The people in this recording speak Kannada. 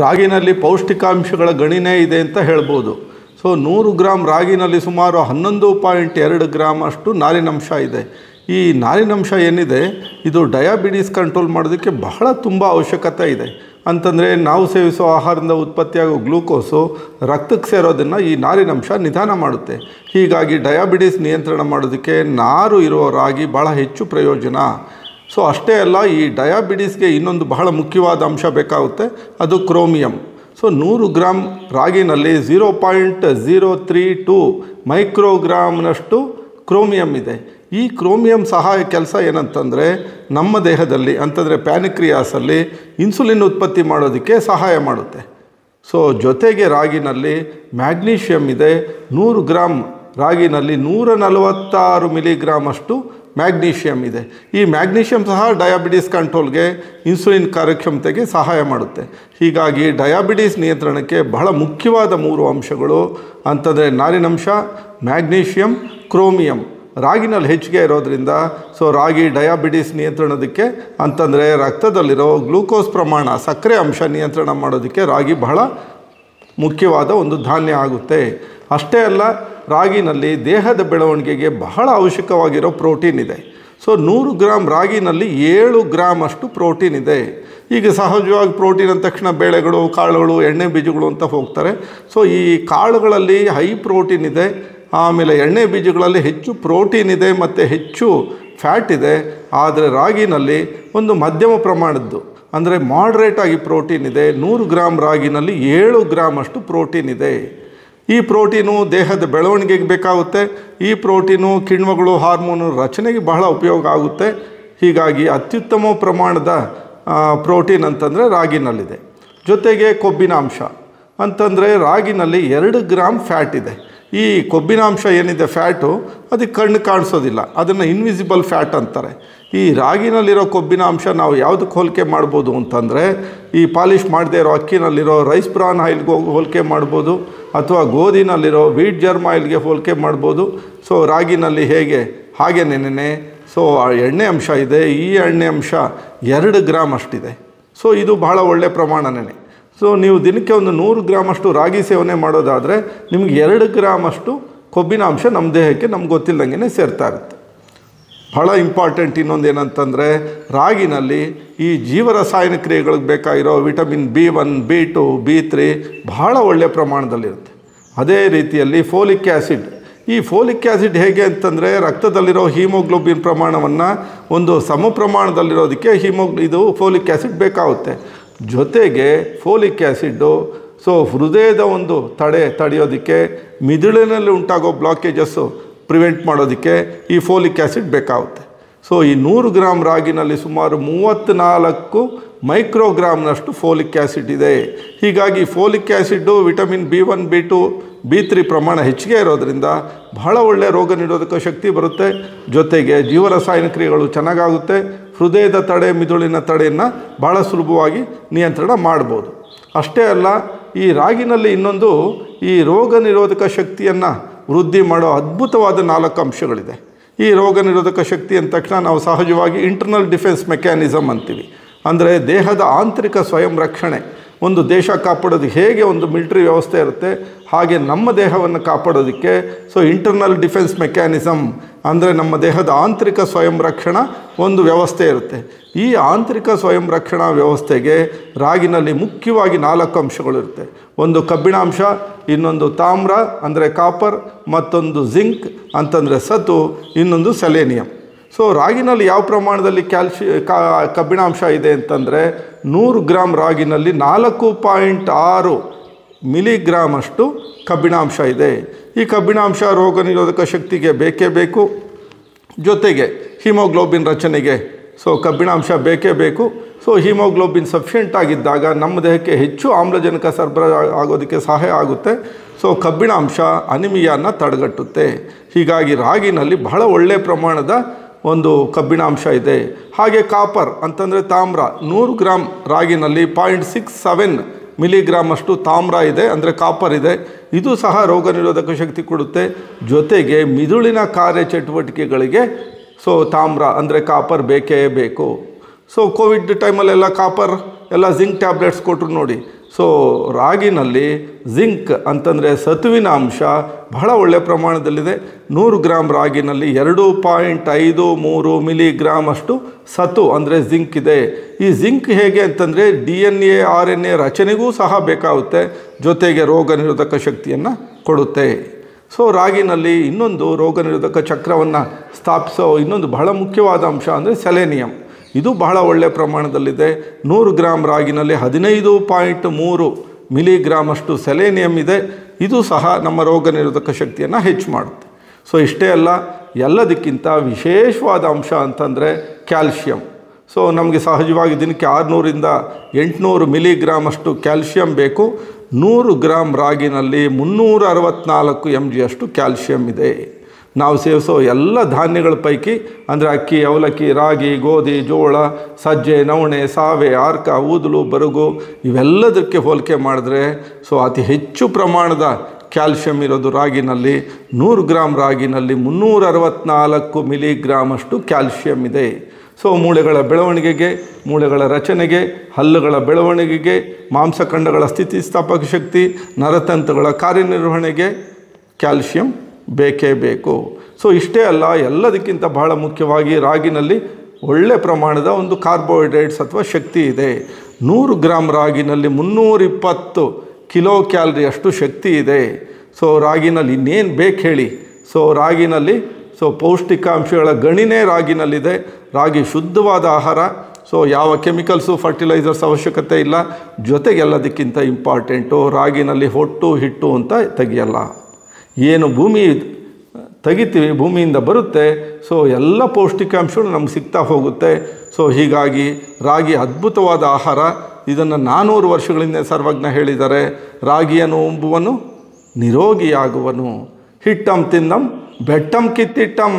ರಾಗಿನಲ್ಲಿ ಪೌಷ್ಟಿಕಾಂಶಗಳ ಗಣಿನೇ ಇದೆ ಅಂತ ಹೇಳ್ಬೋದು. ಸೊ 100 ಗ್ರಾಮ್ ರಾಗಿನಲ್ಲಿ ಸುಮಾರು 11.2 ಗ್ರಾಮ್ ಅಷ್ಟು ನಾರಿನಂಶ ಇದೆ. ಈ ನಾರಿನಂಶ ಏನಿದೆ ಇದು ಡಯಾಬಿಟೀಸ್ ಕಂಟ್ರೋಲ್ ಮಾಡೋದಕ್ಕೆ ಬಹಳ ತುಂಬ ಅವಶ್ಯಕತೆ ಇದೆ. ಅಂತಂದರೆ ನಾವು ಸೇವಿಸೋ ಆಹಾರದಿಂದ ಉತ್ಪತ್ತಿಯಾಗೋ ಗ್ಲೂಕೋಸು ರಕ್ತಕ್ಕೆ ಸೇರೋದನ್ನು ಈ ನಾರಿನಂಶ ನಿಧಾನ ಮಾಡುತ್ತೆ. ಹೀಗಾಗಿ ಡಯಾಬಿಟೀಸ್ ನಿಯಂತ್ರಣ ಮಾಡೋದಕ್ಕೆ ನಾರು ಇರೋ ರಾಗಿ ಭಾಳ ಹೆಚ್ಚು ಪ್ರಯೋಜನ. ಸೊ ಅಷ್ಟೇ ಅಲ್ಲ, ಈ ಡಯಾಬಿಟೀಸ್ಗೆ ಇನ್ನೊಂದು ಬಹಳ ಮುಖ್ಯವಾದ ಅಂಶ ಬೇಕಾಗುತ್ತೆ, ಅದು ಕ್ರೋಮಿಯಂ. ಸೊ 100 ಗ್ರಾಮ್ ರಾಗಿನಲ್ಲಿ 0.032 ಮೈಕ್ರೋಗ್ರಾಮ್ನಷ್ಟು ಕ್ರೋಮಿಯಂ ಇದೆ. ಈ ಕ್ರೋಮಿಯಂ ಸಹಾಯ ಕೆಲಸ ಏನಂತಂದರೆ ನಮ್ಮ ದೇಹದಲ್ಲಿ ಅಂತಂದರೆ ಪ್ಯಾನಿಕ್ರಿಯಾಸಲ್ಲಿ ಇನ್ಸುಲಿನ್ ಉತ್ಪತ್ತಿ ಮಾಡೋದಕ್ಕೆ ಸಹಾಯ ಮಾಡುತ್ತೆ. ಸೊ ಜೊತೆಗೆ ರಾಗಿನಲ್ಲಿ ಮ್ಯಾಗ್ನೀಷಿಯಮ್ ಇದೆ. 100 ಗ್ರಾಮ್ ರಾಗಿನಲ್ಲಿ 146 ಮಿಲಿಗ್ರಾಮ್ ಅಷ್ಟು ಮ್ಯಾಗ್ನೀಷಿಯಮ್ ಇದೆ. ಈ ಮ್ಯಾಗ್ನೀಷಿಯಮ್ ಸಹ ಡಯಾಬಿಟೀಸ್ ಕಂಟ್ರೋಲ್ಗೆ, ಇನ್ಸುಲಿನ್ ಕಾರ್ಯಕ್ಷಮತೆಗೆ ಸಹಾಯ ಮಾಡುತ್ತೆ. ಹೀಗಾಗಿ ಡಯಾಬಿಟೀಸ್ ನಿಯಂತ್ರಣಕ್ಕೆ ಬಹಳ ಮುಖ್ಯವಾದ 3 ಅಂಶಗಳು ಅಂತಂದರೆ ನಾರಿನಂಶ, ಮ್ಯಾಗ್ನೀಷಿಯಮ್, ಕ್ರೋಮಿಯಂ ರಾಗಿನಲ್ಲಿ ಹೆಚ್ಚಿಗೆ ಇರೋದ್ರಿಂದ ಸೊ ರಾಗಿ ಡಯಾಬಿಟೀಸ್ ನಿಯಂತ್ರಣದಕ್ಕೆ ಅಂತಂದರೆ ರಕ್ತದಲ್ಲಿರೋ ಗ್ಲೂಕೋಸ್ ಪ್ರಮಾಣ, ಸಕ್ಕರೆ ಅಂಶ ನಿಯಂತ್ರಣ ಮಾಡೋದಕ್ಕೆ ರಾಗಿ ಬಹಳ ಮುಖ್ಯವಾದ ಒಂದು ಧಾನ್ಯ ಆಗುತ್ತೆ. ಅಷ್ಟೇ ಅಲ್ಲ, ರಾಗಿನಲ್ಲಿ ದೇಹದ ಬೆಳವಣಿಗೆಗೆ ಬಹಳ ಅವಶ್ಯಕವಾಗಿರೋ ಪ್ರೋಟೀನ್ ಇದೆ. ಸೊ 100 ಗ್ರಾಮ್ ರಾಗಿನಲ್ಲಿ 7 ಗ್ರಾಮ್ ಅಷ್ಟು ಪ್ರೋಟೀನ್ ಇದೆ. ಈಗ ಸಹಜವಾಗಿ ಪ್ರೋಟೀನ್ ಅಂದ ತಕ್ಷಣ ಬೇಳೆಗಳು, ಕಾಳುಗಳು, ಎಣ್ಣೆ ಬೀಜಗಳು ಅಂತ ಹೋಗ್ತಾರೆ. ಸೊ ಈ ಕಾಳುಗಳಲ್ಲಿ ಹೈ ಪ್ರೋಟೀನ್ ಇದೆ, ಆಮೇಲೆ ಎಣ್ಣೆ ಬೀಜಗಳಲ್ಲಿ ಹೆಚ್ಚು ಪ್ರೋಟೀನ್ ಇದೆ ಮತ್ತು ಹೆಚ್ಚು ಫ್ಯಾಟ್ ಇದೆ. ಆದರೆ ರಾಗಿನಲ್ಲಿ ಒಂದು ಮಧ್ಯಮ ಪ್ರಮಾಣದ್ದು ಅಂದರೆ ಮಾಡ್ರೇಟ್ ಆಗಿ ಪ್ರೋಟೀನ್ ಇದೆ. 100 ಗ್ರಾಮ್ ರಾಗಿನಲ್ಲಿ 7 ಗ್ರಾಮ್ ಅಷ್ಟು ಪ್ರೋಟೀನ್ ಇದೆ. ಈ ಪ್ರೋಟೀನು ದೇಹದ ಬೆಳವಣಿಗೆಗೆ ಬೇಕಾಗುತ್ತೆ. ಈ ಪ್ರೋಟೀನು ಕಿಣ್ವಗಳು, ಹಾರ್ಮೋನು ರಚನೆಗೆ ಬಹಳ ಉಪಯೋಗ ಆಗುತ್ತೆ. ಹೀಗಾಗಿ ಅತ್ಯುತ್ತಮ ಪ್ರಮಾಣದ ಪ್ರೋಟೀನ್ ಅಂತಂದರೆ ರಾಗಿನಲ್ಲಿದೆ. ಜೊತೆಗೆ ಕೊಬ್ಬಿನಾಂಶ ಅಂತಂದರೆ ರಾಗಿನಲ್ಲಿ 2 ಗ್ರಾಮ್ ಫ್ಯಾಟ್ ಇದೆ. ಈ ಕೊಬ್ಬಿನಾಂಶ ಏನಿದೆ ಫ್ಯಾಟು, ಅದಕ್ಕೆ ಕಣ್ಣು ಕಾಣಿಸೋದಿಲ್ಲ, ಅದನ್ನು ಇನ್ವಿಸಿಬಲ್ ಫ್ಯಾಟ್ ಅಂತಾರೆ. ಈ ರಾಗಿನಲ್ಲಿರೋ ಕೊಬ್ಬಿನಾಂಶ ನಾವು ಯಾವುದಕ್ಕೆ ಹೋಲಿಕೆ ಮಾಡ್ಬೋದು ಅಂತಂದರೆ ಈ ಪಾಲಿಷ್ ಮಾಡದೇ ಇರೋ ಅಕ್ಕಿನಲ್ಲಿರೋ ರೈಸ್ ಬ್ರಾನ್ ಆಯಿಲ್ಗೆ ಹೋಲಿಕೆ ಮಾಡ್ಬೋದು, ಅಥವಾ ಗೋಧಿನಲ್ಲಿರೋ ವೀಟ್ ಜರ್ಮ್ ಆಯಿಲ್ಗೆ ಹೋಲಿಕೆ ಮಾಡ್ಬೋದು. ಸೊ ರಾಗಿನಲ್ಲಿ ಹೇಗೆ ಹಾಗೆ ನೆನೆ ಸೊ ಎಣ್ಣೆ ಅಂಶ ಇದೆ. ಈ ಎಣ್ಣೆ ಅಂಶ 2 ಗ್ರಾಮ್ ಅಷ್ಟಿದೆ. ಸೊ ಇದು ಬಹಳ ಒಳ್ಳೆಯ ಪ್ರಮಾಣನೇ. ಸೊ ನೀವು ದಿನಕ್ಕೆ ಒಂದು 100 ಗ್ರಾಮ್ ಅಷ್ಟು ರಾಗಿ ಸೇವನೆ ಮಾಡೋದಾದರೆ ನಿಮ್ಗೆ 2 ಗ್ರಾಮ್ ಅಷ್ಟು ಕೊಬ್ಬಿನಾಂಶ ನಮ್ಮ ದೇಹಕ್ಕೆ ನಮ್ಗೆ ಗೊತ್ತಿಲ್ಲದಂಗೆ ಸೇರ್ತಾ ಇರುತ್ತೆ. ಬಹಳ ಇಂಪಾರ್ಟೆಂಟ್ ಇನ್ನೊಂದು ಏನಂತಂದರೆ ರಾಗಿನಲ್ಲಿ ಈ ಜೀವರಸಾಯನ ಕ್ರಿಯೆಗಳಿಗೆ ಬೇಕಾಗಿರೋ ವಿಟಮಿನ್ B1, B2, B3 ಬಹಳ ಒಳ್ಳೆಯ ಪ್ರಮಾಣದಲ್ಲಿರುತ್ತೆ. ಅದೇ ರೀತಿಯಲ್ಲಿ ಫೋಲಿಕ್ ಆ್ಯಸಿಡ್. ಈ ಫೋಲಿಕ್ ಆ್ಯಸಿಡ್ ಹೇಗೆ ಅಂತಂದರೆ ರಕ್ತದಲ್ಲಿರೋ ಹೀಮೋಗ್ಲೋಬಿನ್ ಪ್ರಮಾಣವನ್ನು ಒಂದು ಸಮ ಪ್ರಮಾಣದಲ್ಲಿರೋದಕ್ಕೆ ಇದು ಫೋಲಿಕ್ ಆ್ಯಸಿಡ್ ಬೇಕಾಗುತ್ತೆ. ಜೊತೆಗೆ ಫೋಲಿಕ್ ಆ್ಯಸಿಡ್ಡು ಸೊ ಹೃದಯದ ಒಂದು ತಡೆಯೋದಕ್ಕೆ, ಮಿದುಳಿನಲ್ಲಿ ಉಂಟಾಗೋ ಬ್ಲಾಕೇಜಸ್ಸು ಪ್ರಿವೆಂಟ್ ಮಾಡೋದಕ್ಕೆ ಈ ಫೋಲಿಕ್ ಆ್ಯಸಿಡ್ ಬೇಕಾಗುತ್ತೆ. ಸೊ ಈ 100 ಗ್ರಾಮ್ ರಾಗಿನಲ್ಲಿ ಸುಮಾರು 34 ಮೈಕ್ರೋಗ್ರಾಮ್ನಷ್ಟು ಫೋಲಿಕ್ ಆ್ಯಸಿಡ್ ಇದೆ. ಹೀಗಾಗಿ folic acid, vitamin B1, B2, B3 ಪ್ರಮಾಣ ಹೆಚ್ಚಿಗೆ ಇರೋದರಿಂದ ಬಹಳ ಒಳ್ಳೆಯ ರೋಗ ನಿರೋಧಕ ಶಕ್ತಿ ಬರುತ್ತೆ. ಜೊತೆಗೆ ಜೀವರಸಾಯನ ಕ್ರಿಯೆಗಳು ಚೆನ್ನಾಗಾಗುತ್ತೆ. ಹೃದಯದ ತಡೆ, ಮಿದುಳಿನ ತಡೆಯನ್ನು ಭಾಳ ಸುಲಭವಾಗಿ ನಿಯಂತ್ರಣ ಮಾಡ್ಬೋದು. ಅಷ್ಟೇ ಅಲ್ಲ, ಈ ರಾಗಿನಲ್ಲಿ ಇನ್ನೊಂದು ಈ ರೋಗ ನಿರೋಧಕ ಶಕ್ತಿಯನ್ನು ವೃದ್ಧಿ ಮಾಡೋ ಅದ್ಭುತವಾದ 4 ಅಂಶಗಳಿದೆ. ಈ ರೋಗ ನಿರೋಧಕ ಶಕ್ತಿ ಅಂದ ತಕ್ಷಣ ನಾವು ಸಹಜವಾಗಿ ಇಂಟರ್ನಲ್ ಡಿಫೆನ್ಸ್ ಮೆಕ್ಯಾನಿಸಮ್ ಅಂತೀವಿ. ಅಂದರೆ ದೇಹದ ಆಂತರಿಕ ಸ್ವಯಂ ರಕ್ಷಣೆ. ಒಂದು ದೇಶ ಕಾಪಾಡೋದಕ್ಕೆ ಹೇಗೆ ಒಂದು ಮಿಲಿಟರಿ ವ್ಯವಸ್ಥೆ ಇರುತ್ತೆ, ಹಾಗೆ ನಮ್ಮ ದೇಹವನ್ನು ಕಾಪಾಡೋದಕ್ಕೆ ಸೊ ಇಂಟರ್ನಲ್ ಡಿಫೆನ್ಸ್ ಮೆಕ್ಯಾನಿಸಮ್ ಅಂದರೆ ನಮ್ಮ ದೇಹದ ಆಂತರಿಕ ಸ್ವಯಂ ರಕ್ಷಣಾ ಒಂದು ವ್ಯವಸ್ಥೆ ಇರುತ್ತೆ. ಈ ಆಂತರಿಕ ಸ್ವಯಂ ರಕ್ಷಣಾ ವ್ಯವಸ್ಥೆಗೆ ರಾಗಿನಲ್ಲಿ ಮುಖ್ಯವಾಗಿ 4 ಅಂಶಗಳಿರುತ್ತೆ. ಒಂದು ಕಬ್ಬಿಣಾಂಶ, ಇನ್ನೊಂದು ತಾಮ್ರ ಅಂದರೆ ಕಾಪರ್, ಮತ್ತೊಂದು ಜಿಂಕ್ ಅಂತಂದರೆ ಸತು, ಇನ್ನೊಂದು ಸೆಲೇನಿಯಂ. ಸೊ ರಾಗಿನಲ್ಲಿ ಯಾವ ಪ್ರಮಾಣದಲ್ಲಿ ಕಬ್ಬಿಣಾಂಶ ಇದೆ ಅಂತಂದರೆ 100 ಗ್ರಾಮ್ ರಾಗಿನಲ್ಲಿ 4.6 ಮಿಲಿಗ್ರಾಮ್ ಅಷ್ಟು ಕಬ್ಬಿಣಾಂಶ ಇದೆ. ಈ ಕಬ್ಬಿಣಾಂಶ ರೋಗ ನಿರೋಧಕ ಶಕ್ತಿಗೆ ಬೇಕೇ ಬೇಕು. ಜೊತೆಗೆ ಹಿಮೋಗ್ಲೋಬಿನ್ ರಚನೆಗೆ ಸೊ ಕಬ್ಬಿಣಾಂಶ ಬೇಕೇ ಬೇಕು. ಸೊ ಹಿಮೋಗ್ಲೋಬಿನ್ ಸಫಿಷಿಯೆಂಟ್ ಆಗಿದ್ದಾಗ ನಮ್ಮ ದೇಹಕ್ಕೆ ಹೆಚ್ಚು ಆಮ್ಲಜನಕ ಸರಬರಾಜು ಆಗೋದಕ್ಕೆ ಸಹಾಯ ಆಗುತ್ತೆ. ಸೊ ಕಬ್ಬಿಣಾಂಶ ಅನಿಮಿಯಾನ ತಡೆಗಟ್ಟುತ್ತೆ. ಹೀಗಾಗಿ ರಾಗಿನಲ್ಲಿ ಬಹಳ ಒಳ್ಳೆಯ ಪ್ರಮಾಣದ ಒಂದು ಕಬ್ಬಿಣಾಂಶ ಇದೆ. ಹಾಗೆ ಕಾಪರ್ ಅಂತಂದರೆ ತಾಮ್ರ, 100 ಗ್ರಾಮ್ ರಾಗಿನಲ್ಲಿ 0.67 ಮಿಲಿಗ್ರಾಮ್ ಅಷ್ಟು ತಾಮ್ರ ಇದೆ, ಅಂದರೆ ಕಾಪರ್ ಇದೆ. ಇದು ಸಹ ರೋಗ ನಿರೋಧಕ ಶಕ್ತಿ ಕೊಡುತ್ತೆ. ಜೊತೆಗೆ ಮಿದುಳಿನ ಕಾರ್ಯಚಟುವಟಿಕೆಗಳಿಗೆ ಸೊ ತಾಮ್ರ ಅಂದರೆ ಕಾಪರ್ ಬೇಕೇ ಬೇಕು. ಸೊ ಕೋವಿಡ್ ಟೈಮಲ್ಲೆಲ್ಲ ಕಾಪರ್ ಎಲ್ಲ ಜಿಂಕ್ ಟ್ಯಾಬ್ಲೆಟ್ಸ್ ಕೊಟ್ಟರು ನೋಡಿ. ಸೊ ರಾಗಿನಲ್ಲಿ ಜಿಂಕ್ ಅಂತಂದರೆ ಸತುವಿನ ಅಂಶ ಬಹಳ ಒಳ್ಳೆಯ ಪ್ರಮಾಣದಲ್ಲಿದೆ. 100 ಗ್ರಾಮ್ ರಾಗಿನಲ್ಲಿ 2.53 ಮಿಲಿಗ್ರಾಮ್ ಅಷ್ಟು ಸತು ಅಂದರೆ ಜಿಂಕ್ ಇದೆ. ಈ ಜಿಂಕ್ ಹೇಗೆ ಅಂತಂದರೆ DNA RNA ರಚನೆಗೂ ಸಹ ಬೇಕಾಗುತ್ತೆ, ಜೊತೆಗೆ ರೋಗ ನಿರೋಧಕ ಶಕ್ತಿಯನ್ನು ಕೊಡುತ್ತೆ. ಸೊ ರಾಗಿನಲ್ಲಿ ಇನ್ನೊಂದು ರೋಗ ನಿರೋಧಕ ಚಕ್ರವನ್ನು ಸ್ಥಾಪಿಸೋ ಇನ್ನೊಂದು ಬಹಳ ಮುಖ್ಯವಾದ ಅಂಶ ಅಂದರೆ ಸೆಲೆನಿಯಂ. ಇದು ಬಹಳ ಒಳ್ಳೆಯ ಪ್ರಮಾಣದಲ್ಲಿದೆ. 100 ಗ್ರಾಮ್ ರಾಗಿನಲ್ಲಿ 15.3 ಮಿಲಿಗ್ರಾಮ್ ಅಷ್ಟು ಸೆಲೆನಿಯಂ ಇದೆ. ಇದು ಸಹ ನಮ್ಮ ರೋಗ ನಿರೋಧಕ ಶಕ್ತಿಯನ್ನು ಹೆಚ್ಚು ಮಾಡುತ್ತೆ. ಸೊ ಇಷ್ಟೇ ಅಲ್ಲ, ಎಲ್ಲದಕ್ಕಿಂತ ವಿಶೇಷವಾದ ಅಂಶ ಅಂತಂದರೆ ಕ್ಯಾಲ್ಶಿಯಂ. ಸೊ ನಮಗೆ ಸಹಜವಾಗಿ ದಿನಕ್ಕೆ 600ರಿಂದ 800 ಮಿಲಿಗ್ರಾಮ್ ಅಷ್ಟು ಕ್ಯಾಲ್ಶಿಯಂ ಬೇಕು. 100 ಗ್ರಾಮ್ ರಾಗಿನಲ್ಲಿ 364 mg ಅಷ್ಟು ಕ್ಯಾಲ್ಶಿಯಂ ಇದೆ. ನಾವು ಸೇವಿಸೋ ಎಲ್ಲ ಧಾನ್ಯಗಳ ಪೈಕಿ ಅಂದರೆ ಅಕ್ಕಿ, ಅವಲಕ್ಕಿ, ರಾಗಿ, ಗೋಧಿ, ಜೋಳ, ಸಜ್ಜೆ, ನವಣೆ, ಸಾವೆ, ಆರ್ಕ, ಊದಲು, ಬರುಗು ಇವೆಲ್ಲದಕ್ಕೆ ಹೋಲಿಕೆ ಮಾಡಿದ್ರೆ ಸೊ ಅತಿ ಹೆಚ್ಚು ಪ್ರಮಾಣದ ಕ್ಯಾಲ್ಶಿಯಂ ಇರೋದು ರಾಗಿನಲ್ಲಿ. 100 ಗ್ರಾಮ್ ರಾಗಿನಲ್ಲಿ 364 ಮಿಲಿಗ್ರಾಮ್ ಅಷ್ಟು ಕ್ಯಾಲ್ಶಿಯಂ ಇದೆ. ಸೊ ಮೂಳೆಗಳ ಬೆಳವಣಿಗೆಗೆ, ಮೂಳೆಗಳ ರಚನೆಗೆ, ಹಲ್ಲುಗಳ ಬೆಳವಣಿಗೆಗೆ, ಮಾಂಸಖಂಡಗಳ ಸ್ಥಿತಿಸ್ಥಾಪಕ ಶಕ್ತಿ, ನರತಂತುಗಳ ಕಾರ್ಯನಿರ್ವಹಣೆಗೆ ಕ್ಯಾಲ್ಶಿಯಂ ಬೇಕೇ ಬೇಕು. ಸೊ ಇಷ್ಟೇ ಅಲ್ಲ, ಎಲ್ಲದಕ್ಕಿಂತ ಬಹಳ ಮುಖ್ಯವಾಗಿ ರಾಗಿನಲ್ಲಿ ಒಳ್ಳೆ ಪ್ರಮಾಣದ ಒಂದು ಕಾರ್ಬೋಹೈಡ್ರೇಟ್ಸ್ ಅಥವಾ ಶಕ್ತಿ ಇದೆ. 100 ಗ್ರಾಮ್ ರಾಗಿನಲ್ಲಿ 320 ಕಿಲೋ ಕ್ಯಾಲರಿ ಅಷ್ಟು ಶಕ್ತಿ ಇದೆ. ಸೊ ರಾಗಿನಲ್ಲಿ ಇನ್ನೇನು ಬೇಕು ಹೇಳಿ. ಸೊ ರಾಗಿನಲ್ಲಿ ಪೌಷ್ಟಿಕಾಂಶಗಳ ಗಣಿನೇ ರಾಗಿನಲ್ಲಿದೆ. ರಾಗಿ ಶುದ್ಧವಾದ ಆಹಾರ. ಸೊ ಯಾವ ಕೆಮಿಕಲ್ಸು, ಫರ್ಟಿಲೈಸರ್ಸ್ ಅವಶ್ಯಕತೆ ಇಲ್ಲ. ಜೊತೆಗೆ ಎಲ್ಲದಕ್ಕಿಂತ ಇಂಪಾರ್ಟೆಂಟು ರಾಗಿನಲ್ಲಿ ಹೊಟ್ಟು ಹಿಟ್ಟು ಅಂತ ತೆಗಿಯಲ್ಲ. ಏನು ಭೂಮಿ ತೆಗಿತೀವಿ, ಭೂಮಿಯಿಂದ ಬರುತ್ತೆ. ಸೊ ಎಲ್ಲ ಪೌಷ್ಟಿಕಾಂಶಗಳು ನಮ್ಗೆ ಸಿಗ್ತಾ ಹೋಗುತ್ತೆ. ಸೊ ಹೀಗಾಗಿ ರಾಗಿ ಅದ್ಭುತವಾದ ಆಹಾರ. ಇದನ್ನು 400 ವರ್ಷಗಳಿಂದ ಸರ್ವಜ್ಞ ಹೇಳಿದ್ದಾರೆ. ರಾಗಿಯನ್ನು ಉಂಬುವನು ನಿರೋಗಿಯಾಗುವನು. ಹಿಟ್ಟಂ ತಿನ್ನಂ ಬೆಟ್ಟಂ ಕಿತ್ತಿಟ್ಟಂ.